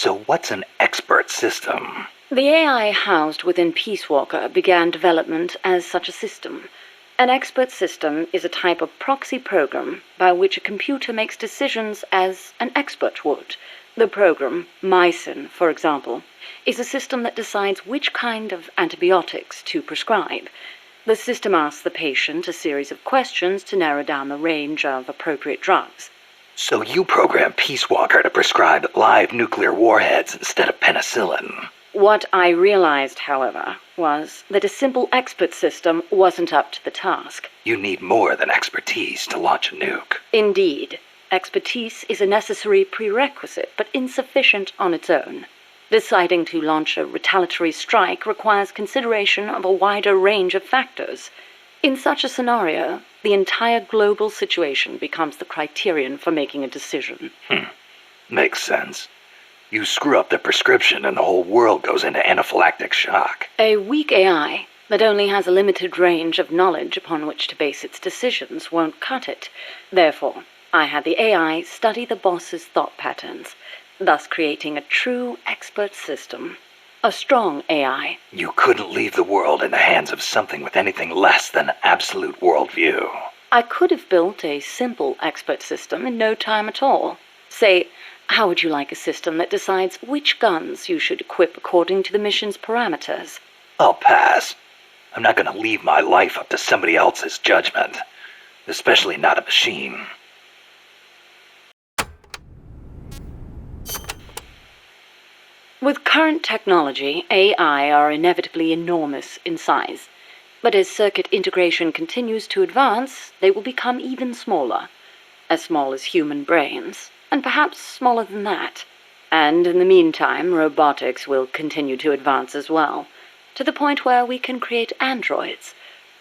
So what's an expert system? The AI housed within Peace Walker began development as such a system. An expert system is a type of proxy program by which a computer makes decisions as an expert would. The program, Mycin, for example, is a system that decides which kind of antibiotics to prescribe. The system asks the patient a series of questions to narrow down the range of appropriate drugs. So you program Peace Walker to prescribe live nuclear warheads instead of penicillin. What I realized, however, was that a simple expert system wasn't up to the task. You need more than expertise to launch a nuke. Indeed, expertise is a necessary prerequisite, but insufficient on its own. Deciding to launch a retaliatory strike requires consideration of a wider range of factors. In such a scenario, the entire global situation becomes the criterion for making a decision. Makes sense. You screw up the prescription and the whole world goes into anaphylactic shock. A weak AI that only has a limited range of knowledge upon which to base its decisions won't cut it. Therefore, I had the AI study the boss's thought patterns, thus creating a true expert system. A strong AI. You couldn't leave the world in the hands of something with anything less than absolute worldview. I could have built a simple expert system in no time at all. Say, how would you like a system that decides which guns you should equip according to the mission's parameters? I'll pass. I'm not going to leave my life up to somebody else's judgment. Especially not a machine. With current technology, AI are inevitably enormous in size. But as circuit integration continues to advance, they will become even smaller. As small as human brains, and perhaps smaller than that. And in the meantime, robotics will continue to advance as well, to the point where we can create androids,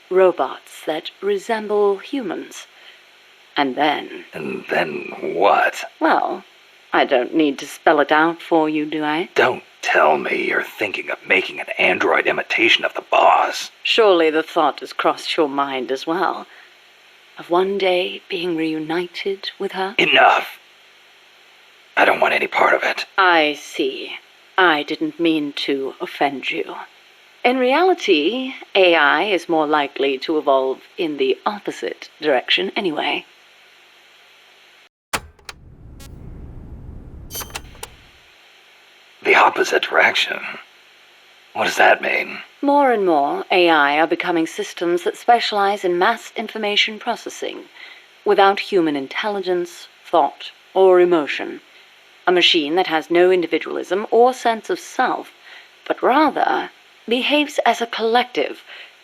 robots that resemble humans. And then... And then what? Well, I don't need to spell it out for you, do I? Don't tell me you're thinking of making an android imitation of the boss. Surely the thought has crossed your mind as well. Of one day being reunited with her? Enough! I don't want any part of it. I see. I didn't mean to offend you. In reality, AI is more likely to evolve in the opposite direction anyway. The opposite direction? What does that mean? More and more, AI are becoming systems that specialize in mass information processing, without human intelligence, thought, or emotion. A machine that has no individualism or sense of self, but rather behaves as a collective,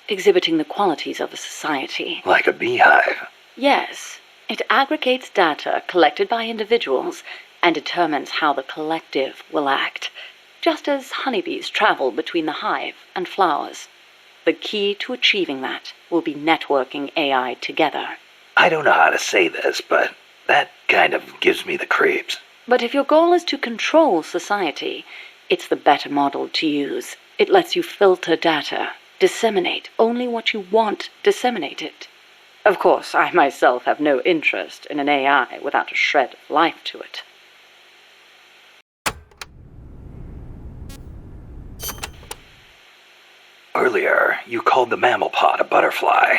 exhibiting the qualities of a society. Like a beehive? Yes. It aggregates data collected by individuals and determines how the collective will act, just as honeybees travel between the hive and flowers. The key to achieving that will be networking AI together. I don't know how to say this, but that kind of gives me the creeps. But if your goal is to control society, it's the better model to use. It lets you filter data, disseminate only what you want disseminated. Of course, I myself have no interest in an AI without a shred of life to it. Earlier, you called the mammal pod a butterfly.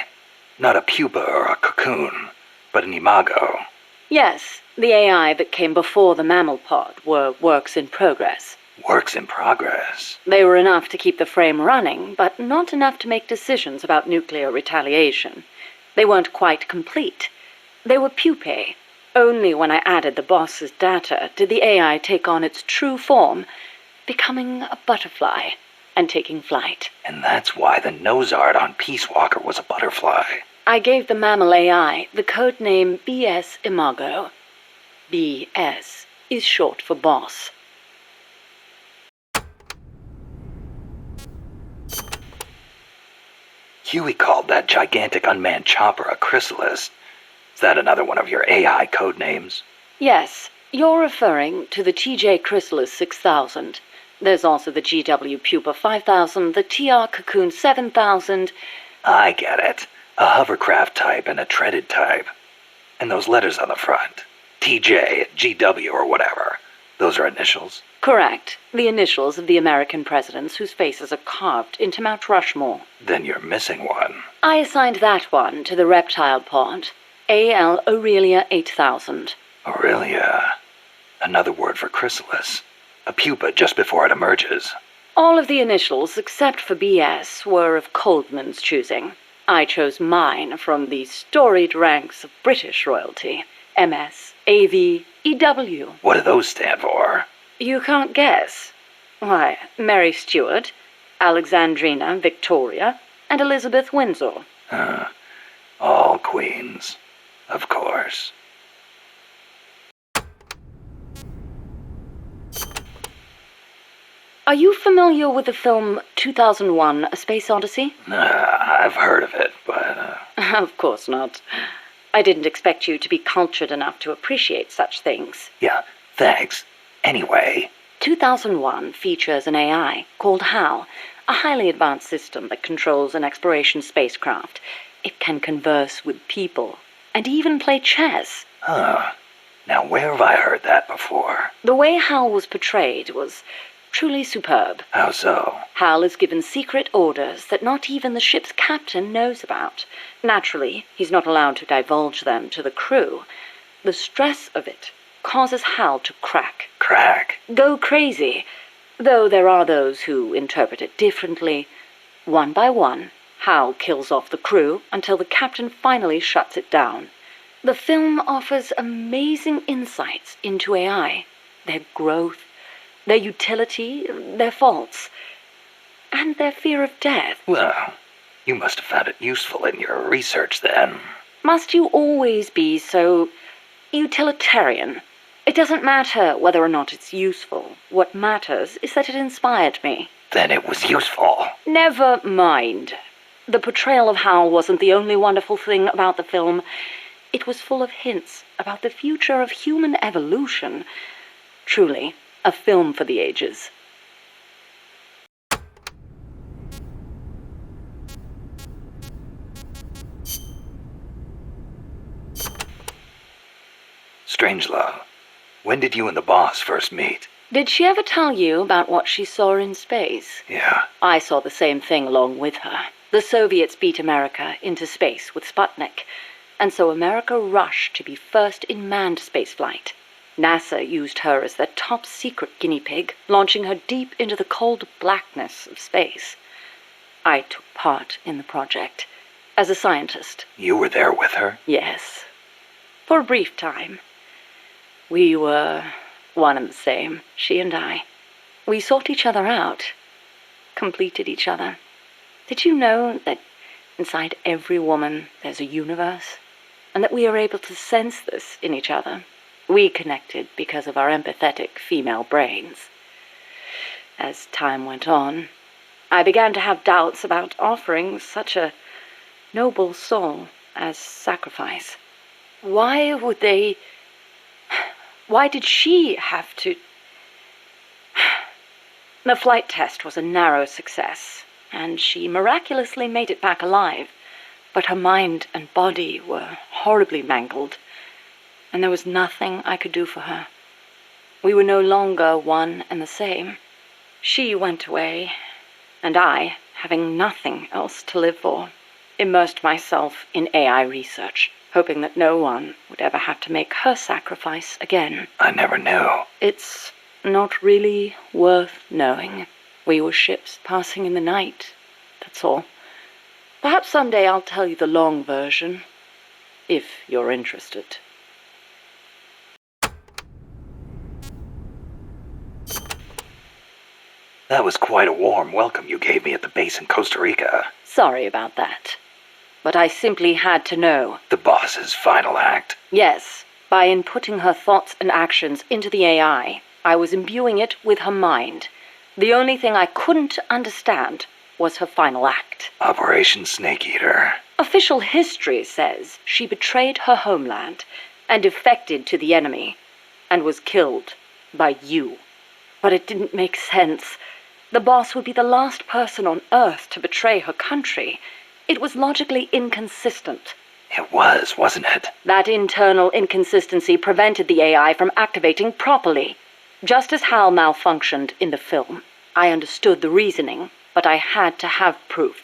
Not a pupa or a cocoon, but an imago. Yes, the AI that came before the mammal pod were works in progress. Works in progress? They were enough to keep the frame running, but not enough to make decisions about nuclear retaliation. They weren't quite complete. They were pupae. Only when I added the boss's data did the AI take on its true form, becoming a butterfly and taking flight. And that's why the nose art on Peace Walker was a butterfly. I gave the mammal AI the codename BS Imago. BS is short for boss. Huey called that gigantic unmanned chopper a chrysalis. Is that another one of your AI codenames? Yes, you're referring to the TJ Chrysalis 6000. There's also the GW Pupa 5000, the TR Cocoon 7000. I get it. A hovercraft type and a treaded type. And those letters on the front. TJ, GW, or whatever. Those are initials? Correct. The initials of the American presidents whose faces are carved into Mount Rushmore. Then you're missing one. I assigned that one to the reptile pod. A.L. Aurelia 8000. Aurelia. Another word for chrysalis. A pupa just before it emerges. All of the initials, except for B.S., were of Coldman's choosing. I chose mine from the storied ranks of British royalty. M.S., A.V., E.W. What do those stand for? You can't guess. Why, Mary Stuart, Alexandrina Victoria, and Elizabeth Windsor. All queens. Of course. Are you familiar with the film 2001: A Space Odyssey? I've heard of it, but... Of course not. I didn't expect you to be cultured enough to appreciate such things. Yeah, thanks. Anyway... 2001 features an AI called HAL, a highly advanced system that controls an exploration spacecraft. It can converse with people, and even play chess. Huh. Now where have I heard that before? The way HAL was portrayed was truly superb. How so? HAL is given secret orders that not even the ship's captain knows about. Naturally, he's not allowed to divulge them to the crew. The stress of it causes HAL to crack. Crack? Go crazy. Though there are those who interpret it differently. One by one, HAL kills off the crew until the captain finally shuts it down. The film offers amazing insights into AI, their growth, their utility, their faults, and their fear of death. Well, you must have found it useful in your research then. Must you always be so utilitarian? It doesn't matter whether or not it's useful. What matters is that it inspired me. Then it was useful. Never mind. The portrayal of Hal wasn't the only wonderful thing about the film. It was full of hints about the future of human evolution. Truly, a film for the ages. Strangelove, when did you and the boss first meet? Did she ever tell you about what she saw in space? Yeah. I saw the same thing along with her. The Soviets beat America into space with Sputnik, and so America rushed to be first in manned spaceflight. NASA used her as their top-secret guinea pig, launching her deep into the cold blackness of space. I took part in the project as a scientist. You were there with her? Yes. For a brief time. We were one and the same, she and I. We sought each other out, completed each other. Did you know that inside every woman there's a universe, and that we are able to sense this in each other? We connected because of our empathetic female brains. As time went on, I began to have doubts about offering such a noble soul as sacrifice. Why did she have to... The flight test was a narrow success, and she miraculously made it back alive, but her mind and body were horribly mangled, and there was nothing I could do for her. We were no longer one and the same. She went away, and I, having nothing else to live for, immersed myself in AI research, hoping that no one would ever have to make her sacrifice again. I never knew. It's not really worth knowing. We were ships passing in the night, that's all. Perhaps someday I'll tell you the long version, if you're interested. That was quite a warm welcome you gave me at the base in Costa Rica. Sorry about that. But I simply had to know. The boss's final act? Yes. By inputting her thoughts and actions into the AI, I was imbuing it with her mind. The only thing I couldn't understand was her final act. Operation Snake Eater. Official history says she betrayed her homeland and defected to the enemy and was killed by you. But it didn't make sense. The boss would be the last person on Earth to betray her country. It was logically inconsistent. It was, wasn't it? That internal inconsistency prevented the AI from activating properly. Just as Hal malfunctioned in the film, I understood the reasoning, but I had to have proof.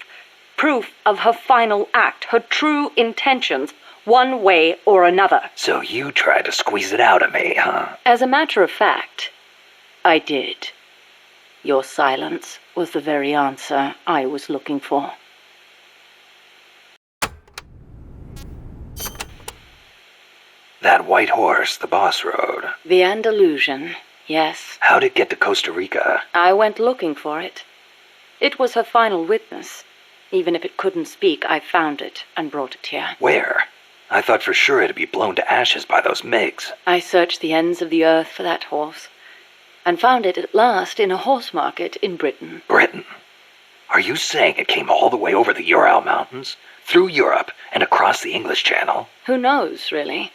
Proof of her final act, her true intentions, one way or another. So you tried to squeeze it out of me, huh? As a matter of fact, I did. Your silence was the very answer I was looking for. That white horse the boss rode. The Andalusian, yes. How'd it get to Costa Rica? I went looking for it. It was her final witness. Even if it couldn't speak, I found it and brought it here. Where? I thought for sure it'd be blown to ashes by those MiGs. I searched the ends of the earth for that horse, and found it at last in a horse market in Britain. Britain? Are you saying it came all the way over the Ural Mountains, through Europe, and across the English Channel? Who knows, really?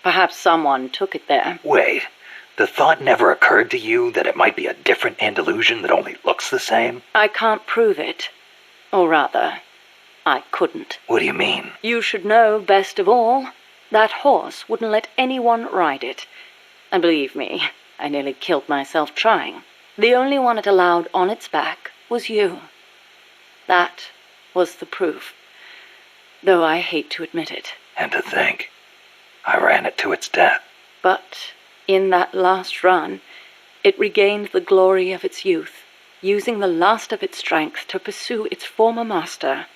Perhaps someone took it there. Wait, the thought never occurred to you that it might be a different Andalusian that only looks the same? I can't prove it. Or rather, I couldn't. What do you mean? You should know best of all, that horse wouldn't let anyone ride it. And believe me, I nearly killed myself trying. The only one it allowed on its back was you. That was the proof. Though I hate to admit it. And to think, I ran it to its death. But in that last run, it regained the glory of its youth, using the last of its strength to pursue its former master.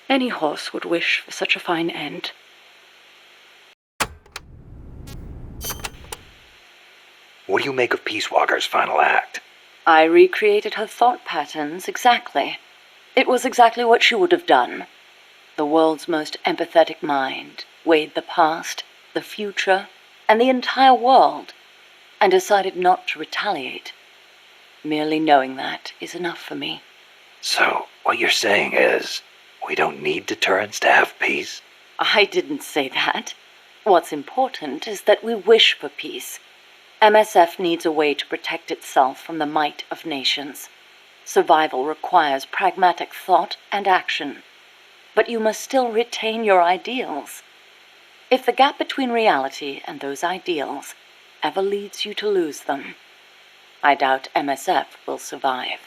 Any horse would wish for such a fine end. What do you make of Peace Walker's final act? I recreated her thought patterns exactly. It was exactly what she would have done. The world's most empathetic mind weighed the past, the future, and the entire world, and decided not to retaliate. Merely knowing that is enough for me. So, what you're saying is, we don't need deterrence to have peace? I didn't say that. What's important is that we wish for peace. MSF needs a way to protect itself from the might of nations. Survival requires pragmatic thought and action. But you must still retain your ideals. If the gap between reality and those ideals ever leads you to lose them, I doubt MSF will survive.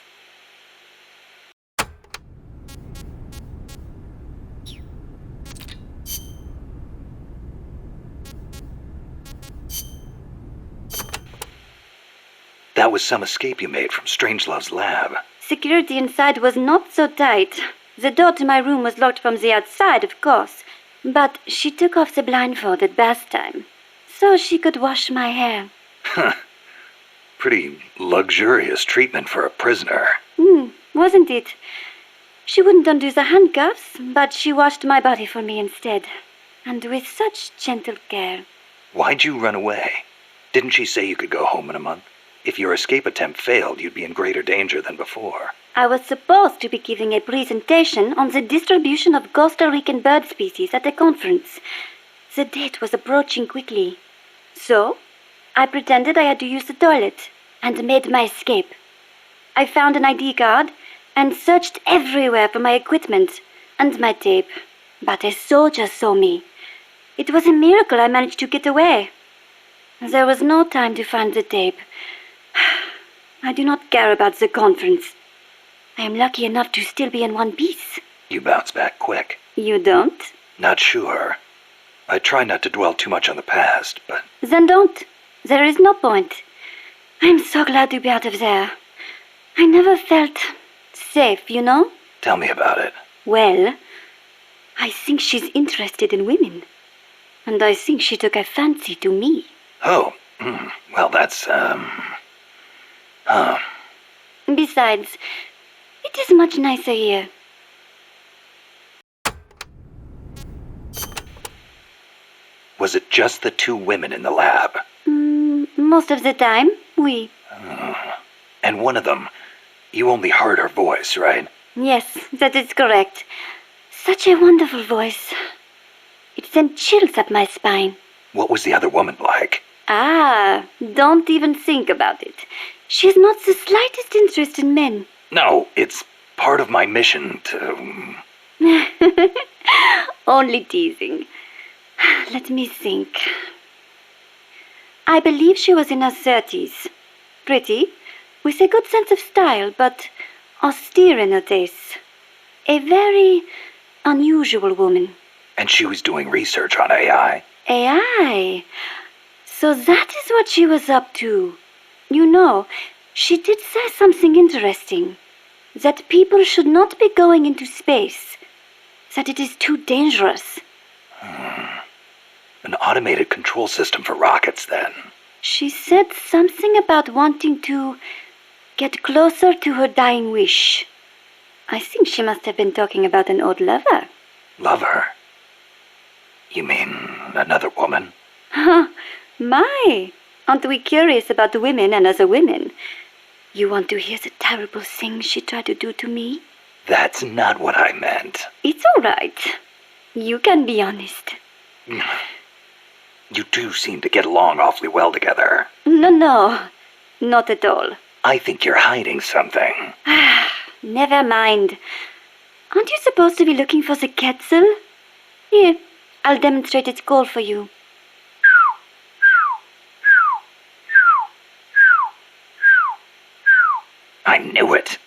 That was some escape you made from Strangelove's lab. Security inside was not so tight. The door to my room was locked from the outside, of course, but she took off the blindfold at bath time, so she could wash my hair. Pretty luxurious treatment for a prisoner. Wasn't it? She wouldn't undo the handcuffs, but she washed my body for me instead, and with such gentle care. Why'd you run away? Didn't she say you could go home in a month? If your escape attempt failed, you'd be in greater danger than before. I was supposed to be giving a presentation on the distribution of Costa Rican bird species at a conference. The date was approaching quickly. So, I pretended I had to use the toilet and made my escape. I found an ID card and searched everywhere for my equipment and my tape. But a soldier saw me. It was a miracle I managed to get away. There was no time to find the tape. I do not care about the conference. I am lucky enough to still be in one piece. You bounce back quick. You don't? Not sure. I try not to dwell too much on the past, but... Then don't. There is no point. I am so glad to be out of there. I never felt safe, you know? Tell me about it. Well, I think she's interested in women. And I think she took a fancy to me. Oh, well, that's, Besides, it is much nicer here. Was it just the two women in the lab? Most of the time, oui. And one of them, you only heard her voice, right? Yes, that is correct. Such a wonderful voice. It sent chills up my spine. What was the other woman like? Don't even think about it. She has not the slightest interest in men. No, it's part of my mission to... Only teasing. Let me think. I believe she was in her 30s. Pretty, with a good sense of style, but austere in her tastes. A very unusual woman. And she was doing research on AI. AI? So that is what she was up to. You know, she did say something interesting. That people should not be going into space. That it is too dangerous. An automated control system for rockets, then. She said something about wanting to get closer to her dying wish. I think she must have been talking about an old lover. Lover? You mean another woman? My, aren't we curious about women and other women? You want to hear the terrible things she tried to do to me? That's not what I meant. It's all right. You can be honest. You two seem to get along awfully well together. No, not at all. I think you're hiding something. Never mind. Aren't you supposed to be looking for the Quetzal? Here, I'll demonstrate its call for you. I knew it.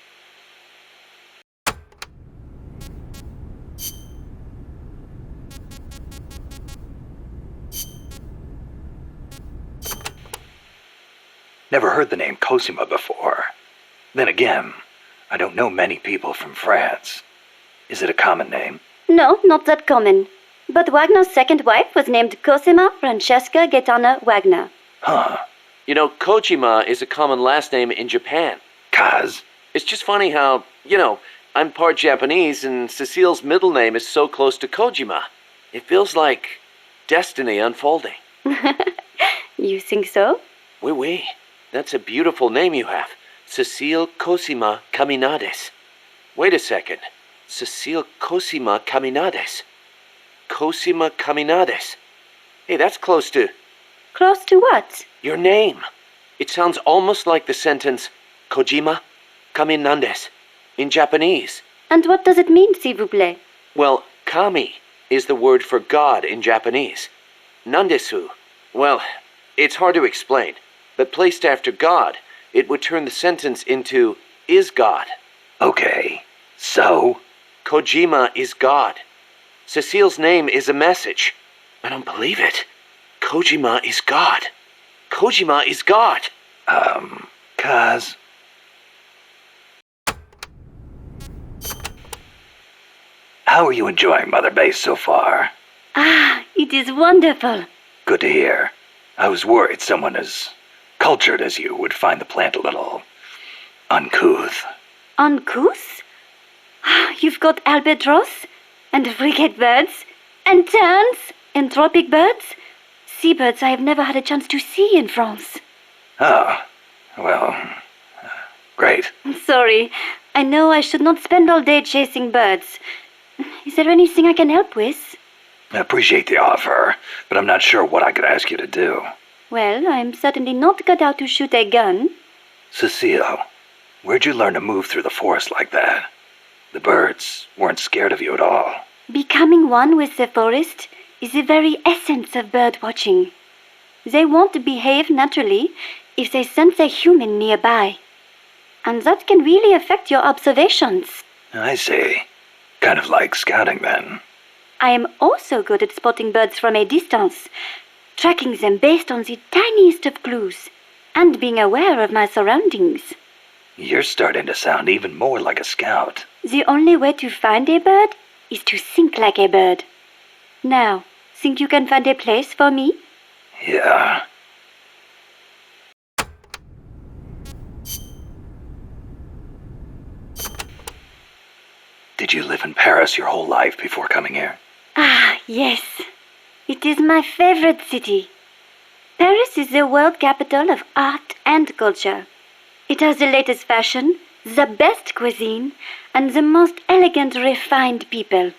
Never heard the name Cosima before. Then again, I don't know many people from France. Is it a common name? No, not that common. But Wagner's second wife was named Cosima Francesca Gaetana Wagner. Huh. You know, Kojima is a common last name in Japan. Kaz? It's just funny how, I'm part Japanese and Cecile's middle name is so close to Kojima. It feels like destiny unfolding. You think so? Oui, oui. That's a beautiful name you have. Cecile Cosima Caminades. Wait a second. Cecile Cosima Caminades. Cosima Caminades. Hey, that's close to Close to what? your name. It sounds almost like the sentence Kojima Caminandes in Japanese. And what does it mean, s'il vous plaît? Well, kami is the word for God in Japanese. Nandesu. Well, it's hard to explain, but placed after God, it would turn the sentence into is God. Okay. So? Kojima is God. Cecile's name is a message. I don't believe it. Kojima is God. Kojima is God. Kaz? How are you enjoying Mother Base so far? Ah, it is wonderful. Good to hear. I was worried someone as cultured as you would find the plant a little uncouth. Uncouth? You've got albatross, and frigate birds, and terns, and tropic birds. Seabirds I have never had a chance to see in France. Oh, well, great. Sorry, I know I should not spend all day chasing birds. Is there anything I can help with? I appreciate the offer, but I'm not sure what I could ask you to do. Well, I'm certainly not cut out to shoot a gun. Cecile, where'd you learn to move through the forest like that? The birds weren't scared of you at all. Becoming one with the forest is the very essence of bird watching. They won't behave naturally if they sense a human nearby. And that can really affect your observations. I see. Kind of like scouting then. I am also good at spotting birds from a distance, tracking them based on the tiniest of clues, and being aware of my surroundings. You're starting to sound even more like a scout. The only way to find a bird is to think like a bird. Now, think you can find a place for me? Yeah. Did you live in Paris your whole life before coming here? Ah, yes. It is my favorite city. Paris is the world capital of art and culture. It has the latest fashion, the best cuisine, and the most elegant, refined people.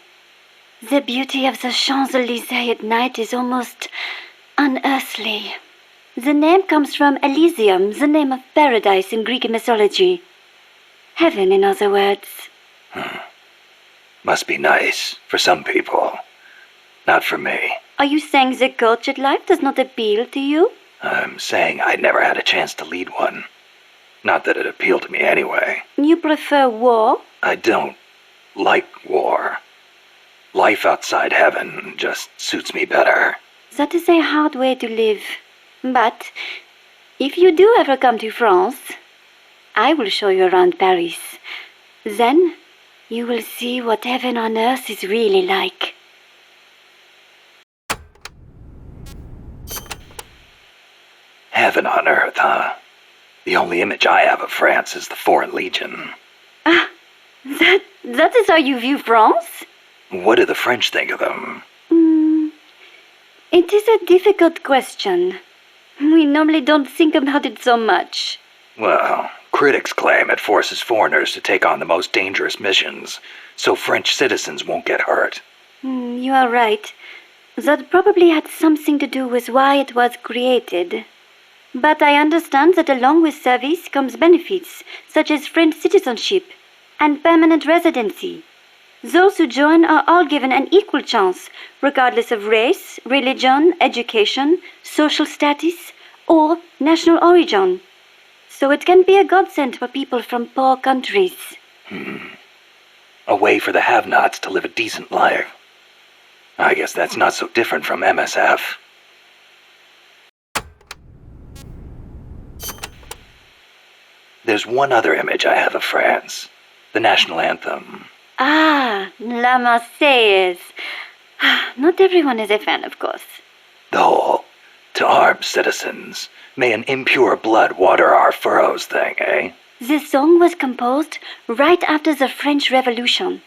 The beauty of the Champs-Élysées at night is almost unearthly. The name comes from Elysium, the name of paradise in Greek mythology. Heaven, in other words. Must be nice for some people. Not for me. Are you saying the cultured life does not appeal to you? I'm saying I never had a chance to lead one. Not that it appealed to me anyway. You prefer war? I don't like war. Life outside heaven just suits me better. That is a hard way to live. But if you do ever come to France, I will show you around Paris. Then you will see what heaven on earth is really like. Heaven on earth, huh? The only image I have of France is the Foreign Legion. That is how you view France? What do the French think of them? It is a difficult question. We normally don't think about it so much. Well, critics claim it forces foreigners to take on the most dangerous missions, so French citizens won't get hurt. You are right. That probably had something to do with why it was created. But I understand that along with service comes benefits, such as French citizenship and permanent residency. Those who join are all given an equal chance, regardless of race, religion, education, social status, or national origin. So it can be a godsend for people from poor countries. A way for the have-nots to live a decent life. I guess that's not so different from MSF. There's one other image I have of France. The national anthem. Ah, La Marseillaise. Not everyone is a fan, of course. The whole, to arms, citizens. May an impure blood water our furrows thing, eh? This song was composed right after the French Revolution.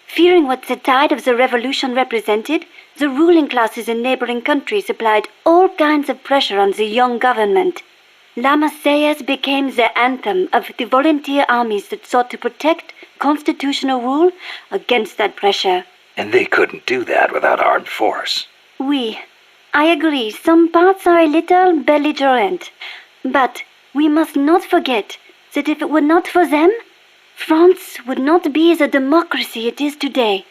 Fearing what the tide of the revolution represented, the ruling classes in neighboring countries applied all kinds of pressure on the young government. La Marseillaise became the anthem of the volunteer armies that sought to protect constitutional rule against that pressure. And they couldn't do that without armed force. Oui, I agree, some parts are a little belligerent. But we must not forget that if it were not for them, France would not be the democracy it is today.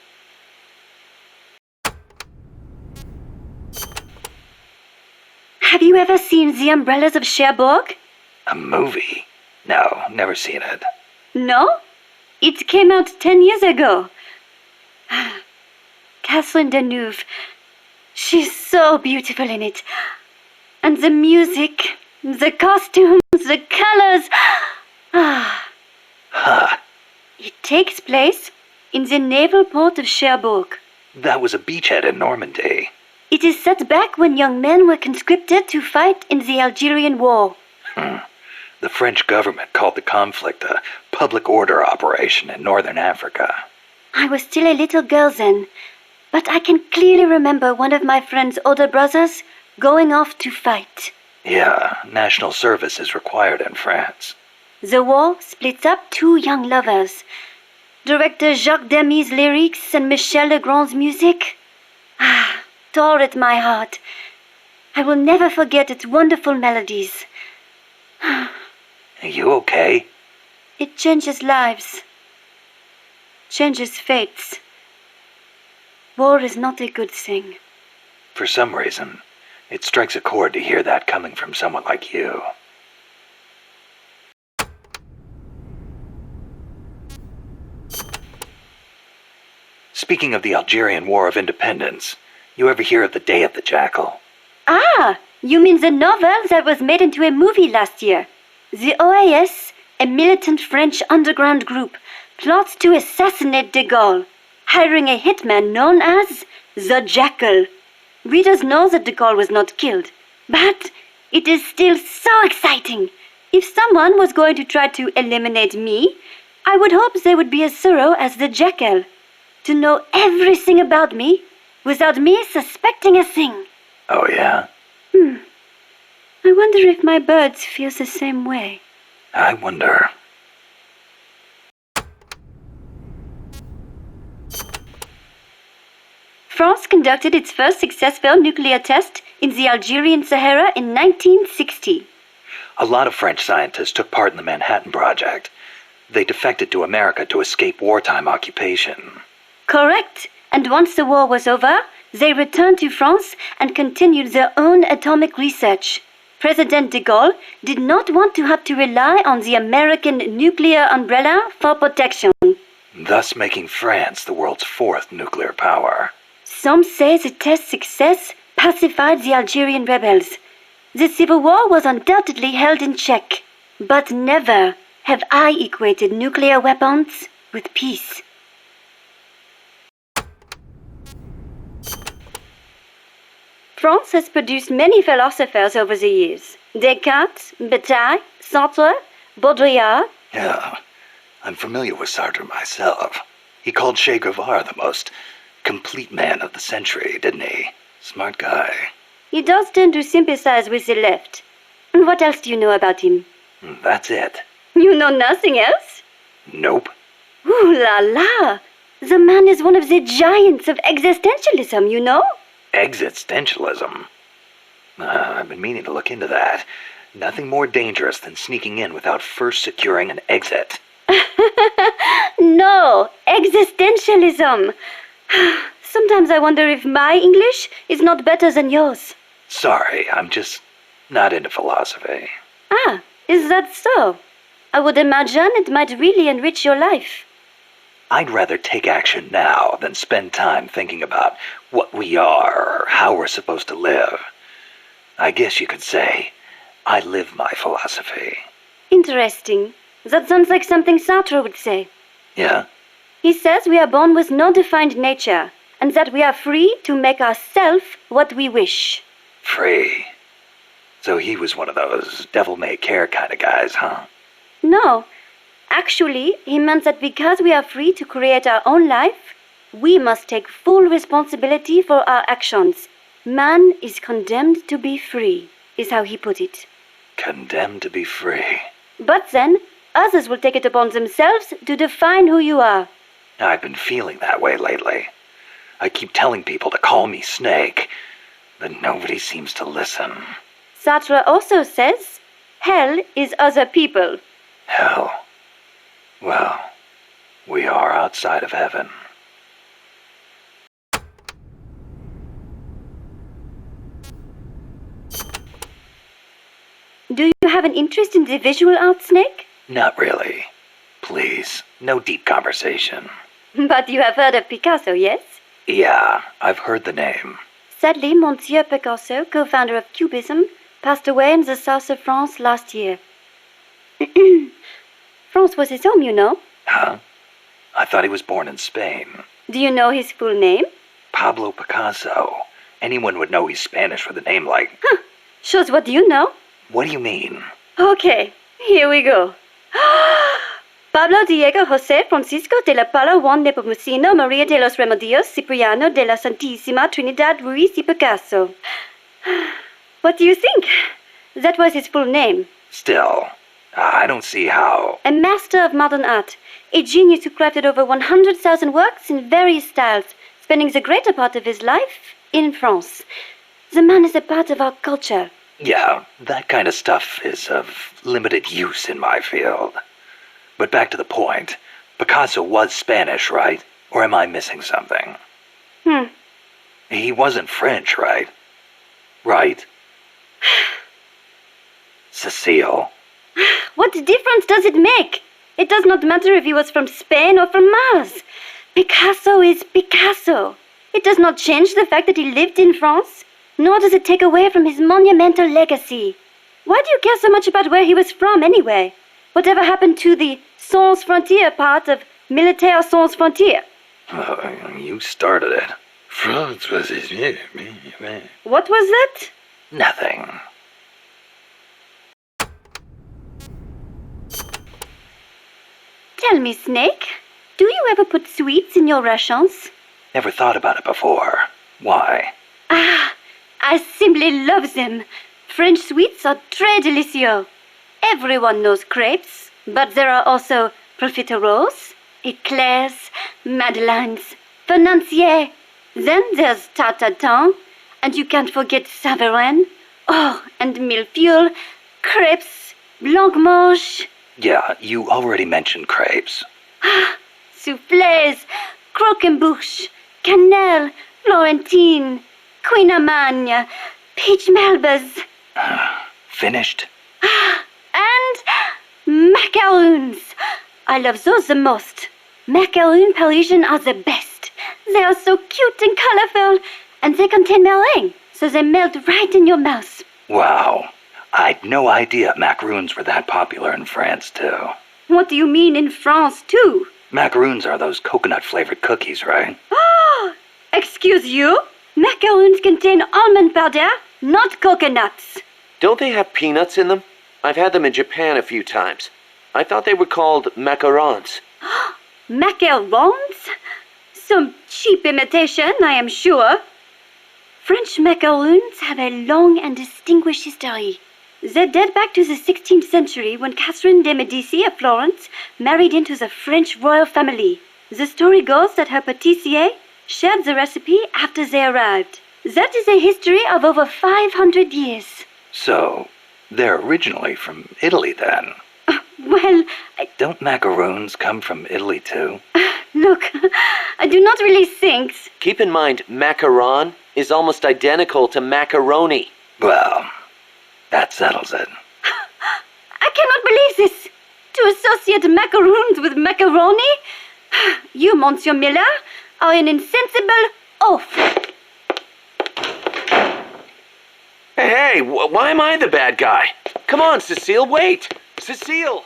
Have you ever seen The Umbrellas of Cherbourg? A movie? No, never seen it. No? It came out 10 years ago. Catherine Deneuve. She's so beautiful in it. And the music, the costumes, the colors. Huh. It takes place in the naval port of Cherbourg. That was a beachhead in Normandy. It is set back when young men were conscripted to fight in the Algerian War. The French government called the conflict a public order operation in northern Africa. I was still a little girl then, but I can clearly remember one of my friend's older brothers going off to fight. Yeah, national service is required in France. The war splits up two young lovers. Director Jacques Demy's lyrics and Michel Legrand's music tore at my heart. I will never forget its wonderful melodies. Are you okay? It changes lives, changes fates. War is not a good thing. For some reason, it strikes a chord to hear that coming from someone like you. Speaking of the Algerian War of Independence, you ever hear of the Day of the Jackal? Ah, you mean the novel that was made into a movie last year? The OAS, a militant French underground group, plots to assassinate de Gaulle, hiring a hitman known as the Jackal. Readers know that de Gaulle was not killed, but it is still so exciting. If someone was going to try to eliminate me, I would hope they would be as thorough as the Jackal, to know everything about me without me suspecting a thing. Oh, yeah? I wonder if my birds feel the same way. I wonder. France conducted its first successful nuclear test in the Algerian Sahara in 1960. A lot of French scientists took part in the Manhattan Project. They defected to America to escape wartime occupation. Correct. And once the war was over, they returned to France and continued their own atomic research. President de Gaulle did not want to have to rely on the American nuclear umbrella for protection. Thus making France the world's fourth nuclear power. Some say the test success pacified the Algerian rebels. The civil war was undoubtedly held in check. But never have I equated nuclear weapons with peace. France has produced many philosophers over the years. Descartes, Bataille, Sartre, Baudrillard. Yeah, I'm familiar with Sartre myself. He called Che Guevara the most complete man of the century, didn't he? Smart guy. He does tend to sympathize with the left. And what else do you know about him? That's it. You know nothing else? Nope. Ooh la la! The man is one of the giants of existentialism, you know? Existentialism? I've been meaning to look into that. Nothing more dangerous than sneaking in without first securing an exit. No, existentialism. Sometimes I wonder if my English is not better than yours. Sorry, I'm just not into philosophy. Ah, is that so? I would imagine it might really enrich your life. I'd rather take action now than spend time thinking about what we are or how we're supposed to live. I guess you could say I live my philosophy. Interesting. That sounds like something Sartre would say. Yeah? He says we are born with no defined nature, and that we are free to make ourselves what we wish. Free. So he was one of those devil-may-care kind of guys, huh? No. Actually, he meant that because we are free to create our own life, we must take full responsibility for our actions. Man is condemned to be free, is how he put it. Condemned to be free. But then, others will take it upon themselves to define who you are. I've been feeling that way lately. I keep telling people to call me Snake, but nobody seems to listen. Sartre also says, hell is other people. Hell. Well, we are outside of heaven. Do you have an interest in the visual arts, Snake? Not really. Please, no deep conversation. But you have heard of Picasso, yes? Yeah, I've heard the name. Sadly, Monsieur Picasso, co-founder of Cubism, passed away in the south of France last year. France was his home, you know. Huh? I thought he was born in Spain. Do you know his full name? Pablo Picasso. Anyone would know he's Spanish with a name like... Huh. Shows what you know. What do you mean? Okay, here we go. Pablo Diego José Francisco de la Pala Juan Nepomuceno María de los Remedios Cipriano de la Santísima Trinidad Ruiz y Picasso. What do you think? That was his full name. Still, I don't see how... A master of modern art, a genius who crafted over 100,000 works in various styles, spending the greater part of his life in France. The man is a part of our culture. Yeah, that kind of stuff is of limited use in my field. But back to the point. Picasso was Spanish, right? Or am I missing something? He wasn't French, right? Right? Cécile. What difference does it make? It does not matter if he was from Spain or from Mars. Picasso is Picasso. It does not change the fact that he lived in France, nor does it take away from his monumental legacy. Why do you care so much about where he was from, anyway? Whatever happened to the sans frontière part of Militaire sans frontière? You started it. What was that? Nothing. Tell me, Snake, do you ever put sweets in your rations? Never thought about it before. Why? Ah, I simply love them. French sweets are très délicieux. Everyone knows crepes, but there are also profiteroles, eclairs, madeleines, financiers. Then there's tarte tatin, and you can't forget Savarin. Oh, and millefiori, crepes, blancmange. Yeah, you already mentioned crepes. Ah, soufflés, croquembouche, cannelle, Florentine, Queen Amagne, peach melbas. Finished? And macaroons. I love those the most. Macaroon Parisian are the best. They are so cute and colorful, and they contain meringue, so they melt right in your mouth. Wow. I'd no idea macaroons were that popular in France, too. What do you mean in France, too? Macaroons are those coconut-flavored cookies, right? Oh, excuse you? Macaroons contain almond powder, not coconuts. Don't they have peanuts in them? I've had them in Japan a few times. I thought they were called macarons. Macarons? Some cheap imitation, I am sure. French macaroons have a long and distinguished history. They date back to the 16th century when Catherine de' Medici of Florence married into the French royal family. The story goes that her pâtissier shared the recipe after they arrived. That is a history of over 500 years. So, they're originally from Italy, then? Well, Don't macaroons come from Italy, too? look, I do not really think. Keep in mind, macaron is almost identical to macaroni. Well, that settles it. I cannot believe this. To associate macaroons with macaroni? You, Monsieur Miller, are an insensible oaf. Hey, why am I the bad guy? Come on, Cécile, wait! Cécile!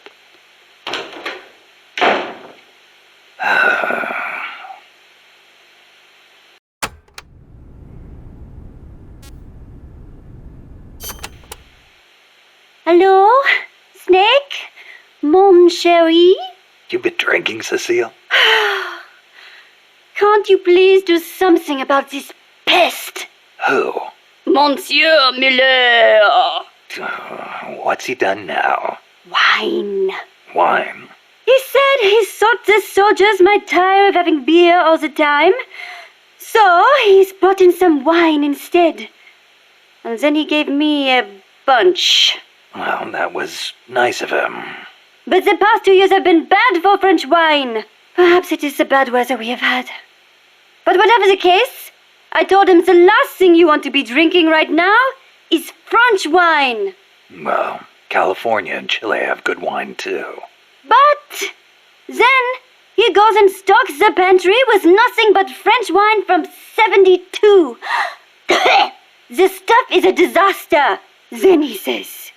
Hello? Snake? Mon chéri? You been drinking, Cécile? Can't you please do something about this pest? Who? Monsieur Miller! What's he done now? Wine. Wine? He said he thought the soldiers might tire of having beer all the time, so he's brought in some wine instead. And then he gave me a bunch. Well, that was nice of him. But the past 2 years have been bad for French wine. Perhaps it is the bad weather we have had. But whatever the case, I told him the last thing you want to be drinking right now is French wine. Well, California and Chile have good wine, too. But then he goes and stocks the pantry with nothing but French wine from 72. The stuff is a disaster. Then he says,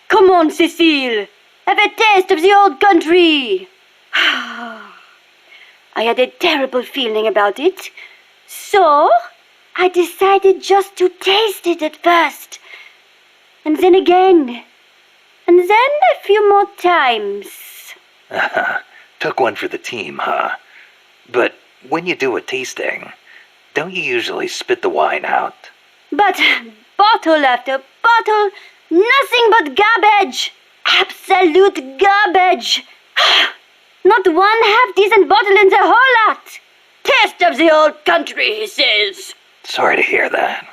"Come on, Cécile, have a taste of the old country." I had a terrible feeling about it, so I decided just to taste it at first. And then again. And then a few more times. Took one for the team, huh? But when you do a tasting, don't you usually spit the wine out? But bottle after bottle, nothing but garbage. Absolute garbage. Not one half-decent bottle in the whole lot. Taste of the old country, he says. Sorry to hear that.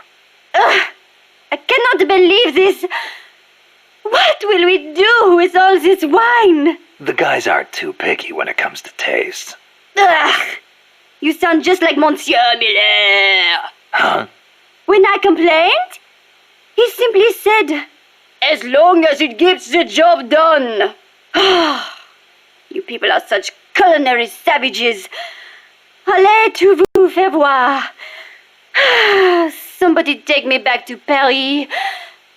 I cannot believe this. What will we do with all this wine? The guys aren't too picky when it comes to taste. Ugh, you sound just like Monsieur Miller. Huh? When I complained, he simply said, "As long as it gets the job done." You people are such culinary savages. Allez-vous faire voir. Somebody take me back to Paris,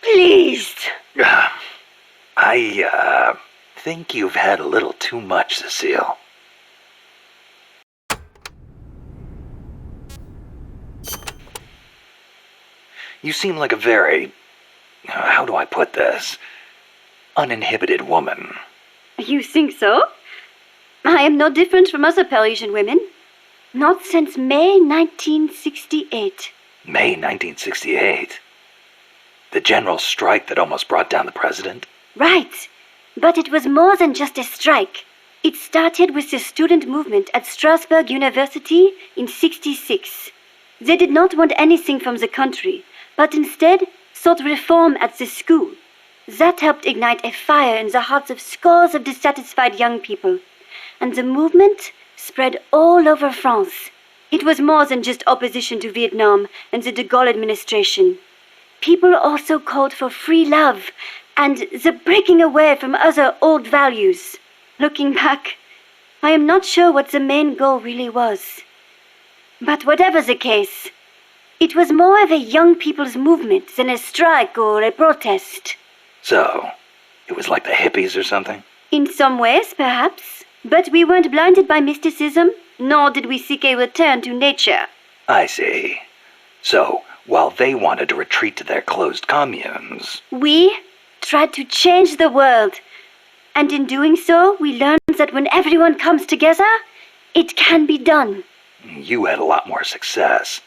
please. I think you've had a little too much, Cécile. You seem like a very, how do I put this, uninhibited woman. You think so? I am no different from other Parisian women. Not since May 1968. May 1968? The general strike that almost brought down the president? Right. But it was more than just a strike. It started with the student movement at Strasbourg University in '66. They did not want anything from the country, but instead sought reform at the school. That helped ignite a fire in the hearts of scores of dissatisfied young people. And the movement spread all over France. It was more than just opposition to Vietnam and the de Gaulle administration. People also called for free love and the breaking away from other old values. Looking back, I am not sure what the main goal really was. But whatever the case, it was more of a young people's movement than a strike or a protest. So, it was like the hippies or something? In some ways, perhaps. But we weren't blinded by mysticism, nor did we seek a return to nature. I see. So, while they wanted to retreat to their closed communes... We tried to change the world. And in doing so, we learned that when everyone comes together, it can be done. You had a lot more success.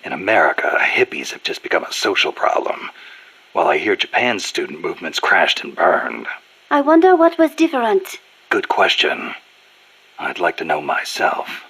In America, hippies have just become a social problem, while I hear Japan's student movements crashed and burned. I wonder what was different. Good question. I'd like to know myself.